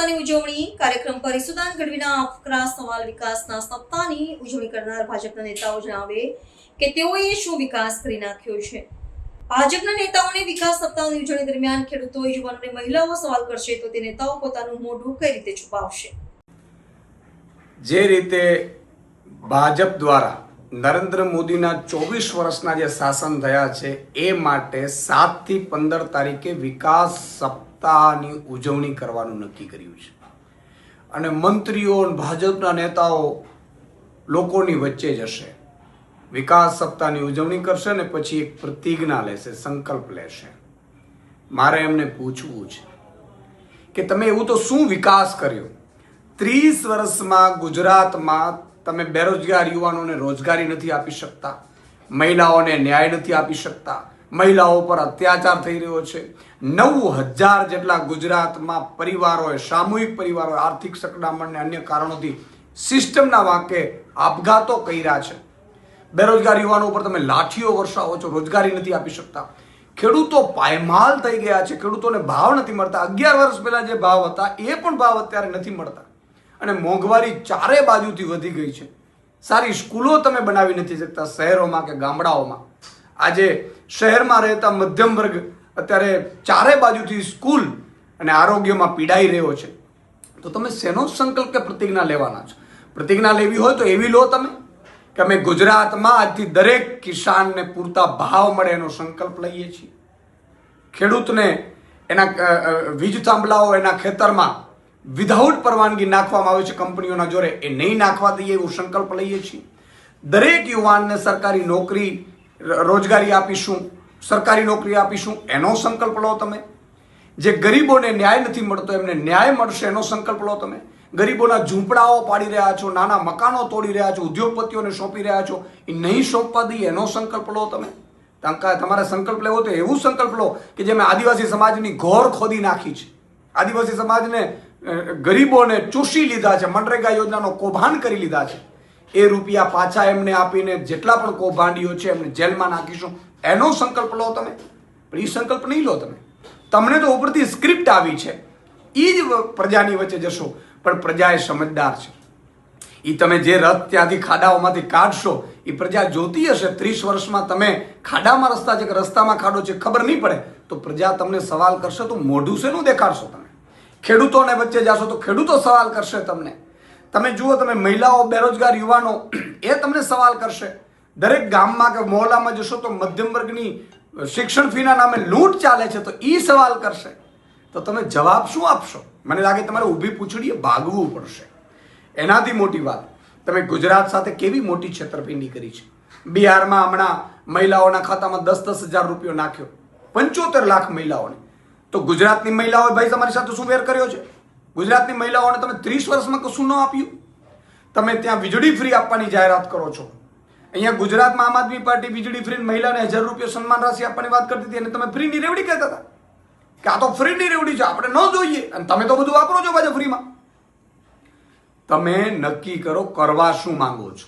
સપ્તાહની ઉજવણી કાર્યક્રમ પરિસુદાન ગઢવીના આફકરા સવાલ વિકાસના સપ્તાહની ઉજવણી કરનાર ભાજપના નેતાઓ જણાવે કે તેઓએ શું વિકાસ કરી નાખ્યો છે। ભાજપના નેતાઓને વિકાસ સપ્તાહની ઉજવણી દરમિયાન ખેડૂતો, યુવાનો અને મહિલાઓ સવાલ કરશે તો તે નેતાઓ પોતાનું મોઢું કઈ રીતે છુપાવશે। જે રીતે ભાજપ દ્વારા નરેન્દ્ર મોદીના 24 વર્ષના જે શાસન થયા છે એ માટે 7 થી 15 તારીખે વિકાસ સપ્તાહની ઉજવણી કરવાનું નક્કી કર્યું છે અને મંત્રીઓ અને ભાજપના નેતાઓ લોકોની વચ્ચે જશે, વિકાસ સપ્તાહની ઉજવણી કરશે અને પછી એક પ્રતિજ્ઞા લેશે, સંકલ્પ લેશે। મારે એમને પૂછવું છે કે તમે એવું તો શું વિકાસ કર્યો? 30 વર્ષમાં ગુજરાતમાં તમે બેરોજગાર યુવાનોને રોજગારી નથી આપી શકતા, મહિલાઓને ન્યાય નથી આપી શકતા, મહિલાઓ પર અત્યાચાર થઈ રહ્યો છે। 9000 જેટલા ગુજરાતમાં પરિવારોએ, સામૂહિક પરિવારોએ આર્થિક સકડામણને અન્ય કારણોથી સિસ્ટમના વાંકે આપઘાતો કર્યા છે। બેરોજગાર યુવાનો ઉપર તમે લાઠીઓ વરસાવો છો, રોજગારી નથી આપી શકતા। ખેડૂતો પાયમાલ થઈ ગયા છે, ખેડૂતોને ભાવ નથી મળતા। 11 વર્ષ પહેલા જે ભાવ હતા એ પણ ભાવ અત્યારે નથી મળતા અને મોંઘવારી ચારે બાજુથી વધી ગઈ છે। સારી સ્કૂલો તમે બનાવી નથી શકતા શહેરોમાં કે ગામડાઓમાં। આજે શહેરમાં રહેતા મધ્યમ વર્ગ અત્યારે ચારે બાજુથી સ્કૂલ અને આરોગ્યમાં પીડાઈ રહ્યો છે। તો તમે શેનો સંકલ્પ કે પ્રતિજ્ઞા લેવાના છો? પ્રતિજ્ઞા લેવી હોય તો એવી લો તમે કે અમે ગુજરાતમાં આજથી દરેક કિસાનને પૂરતા ભાવ મળે એનો સંકલ્પ લઈએ છીએ। ખેડૂતને એના વીજ થાંભલાઓ એના ખેતરમાં વિધાઉટ પરવાનગી નાખવામાં આવે છે કંપનીઓના જોરે, એ નહીં નાખવા દઈએ એવો સંકલ્પ લઈએ છીએ। દરેક યુવાનને સરકારી નોકરી, રોજગારી આપીશું, સરકારી નોકરી આપીશું એનો સંકલ્પ લો તમે। જે ગરીબોને ન્યાય નથી મળતો એમને ન્યાય મળશે એનો સંકલ્પ લો તમે। ગરીબોના ઝૂંપડાઓ પાડી રહ્યા છો, નાના મકાનો તોડી રહ્યા છો, ઉદ્યોગપતિઓને સોંપી રહ્યા છો, એ નહીં સોંપવા દઈએ એનો સંકલ્પ લો તમે। તમારે સંકલ્પ લેવો તો એવું સંકલ્પ લો કે જે મેં આદિવાસી સમાજની ઘોર ખોદી નાખી છે, આદિવાસી સમાજને ગરીબોને ચૂસી લીધા છે, મનરેગા યોજનાનો કૌભાંડ કરી લીધા છે, એ રૂપિયા પાછા એમને આપીને જેટલા પણ કૌભાંડીઓ છે એમને જેલમાં નાખીશું એનો સંકલ્પ લો તમે। પણ એ સંકલ્પ નહીં લો તમે, તમને તો ઉપરથી સ્ક્રિપ્ટ આવી છે, એ જ પ્રજાની વચ્ચે જશો। પણ પ્રજા એ સમજદાર છે, એ તમે જે રથ ત્યાંથી ખાડાઓમાંથી કાઢશો એ પ્રજા જોતી હશે। 30 વર્ષમાં તમે ખાડામાં રસ્તા છે કે રસ્તામાં ખાડો છે ખબર નહીં પડે તો પ્રજા તમને સવાલ કરશે તો મોઢું શેનું દેખાડશો તમે? ખેડૂતોને વચ્ચે જાશો તો ખેડૂતો સવાલ કરશે તમને। તમે જુઓ, તમે મહિલાઓ, બેરોજગાર યુવાનો એ તમને સવાલ કરશે। દરેક ગામમાં કે મહોલ્લામાં જશો તો મધ્યમ વર્ગની શિક્ષણ ફીના નામે લૂંટ ચાલે છે તો એ સવાલ કરશે। તો તમે જવાબ શું આપશો? મને લાગે તમારે ઊભી પૂંછડીએ ભાગવું પડશે। એનાથી મોટી વાત, તમે ગુજરાત સાથે કેવી મોટી છેતરપિંડી કરી છે। બિહારમાં હમણાં મહિલાઓના ખાતામાં 10-10 હજાર રૂપિયો નાખ્યો, 75 લાખ મહિલાઓને। તો ગુજરાતની મહિલાઓએ ભાઈ તમારી સાથે શું વેર કર્યો છે? ગુજરાતની મહિલાઓને તમે 30 વર્ષમાં કશું ન આપ્યું? તમે ત્યાં વીજળી ફ્રી આપવાની જાહેરાત કરો છો। અહીંયા ગુજરાતમાં આમ આદમી પાર્ટી વીજળી ફ્રી મહિલાને 1000 રૂપિયા સન્માન રાશિ આપવાની વાત કરતી હતી અને તમે ફ્રીની રેવડી કહેતા હતા કે આ તો ફ્રીની રેવડી છે, આપણે ન જોઈએ, અને તમે તો બધું વાપરો છો પાછા ફ્રીમાં। તમે નક્કી કરો કરવા શું માંગો છો,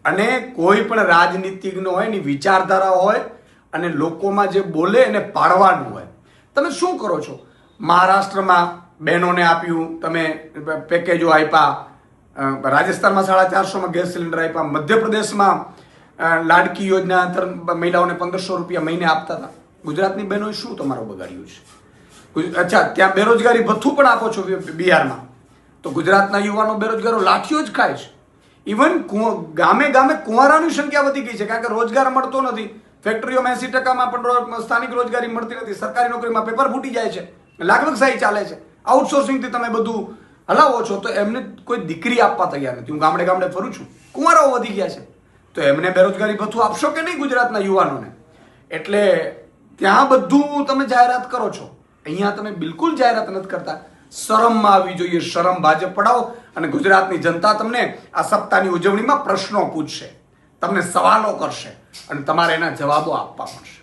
અને કોઈ પણ રાજનીતિજ્ઞ હોય એની વિચારધારા હોય અને લોકોમાં જે બોલે એને પાડવાનું હોય। તમે શું કરો છો? મહારાષ્ટ્રમાં બહેનોને આપ્યું, તમે પેકેજો આપ્યા, રાજસ્થાનમાં 450માં ગેસ સિલિન્ડર આપ્યા, મધ્યપ્રદેશમાં લાડકી યોજના હેઠળ મહિલાઓને 1500 રૂપિયા મહિને આપતા હતા। ગુજરાતની બહેનોએ શું તમારો બગાડ્યું છે? અચ્છા, ત્યાં બેરોજગારી ભથ્થું પણ આપો છો બિહારમાં, તો ગુજરાતના યુવાનો બેરોજગારો લાઠીઓ જ ખાય છે। ઇવન ગામે ગામે કુંવારાની સંખ્યા વધી ગઈ છે કારણ કે રોજગાર મળતો નથી। ફેક્ટરીઓમાં 80%માં પણ સ્થાનિક રોજગારી મળતી નથી, સરકારી નોકરીમાં પેપર ફૂટી જાય છે, લાગવગશાહી ચાલે છે, આઉટસોર્સિંગથી તમે બધું હલાવો છો તો એમને કોઈ દીકરી આપવા તૈયાર નથી। હું ગામડે ગામડે ફરું છું, કુંવારાઓ વધી ગયા છે, તો એમને બેરોજગારી ભથ્થું આપશો કે નહીં ગુજરાતના યુવાનોને? એટલે ત્યાં બધું તમે જાહેરાત કરો છો, અહીંયા તમે બિલકુલ જાહેરાત નથી કરતા। શરમમાં આવવી જોઈએ, શરમ ભાજપ પડાવો અને ગુજરાતની જનતા તમને આ સપ્તાહની ઉજવણીમાં પ્રશ્નો પૂછશે, તમને સવાલો કરશે અને તમારે એના જવાબો આપવા પડશે।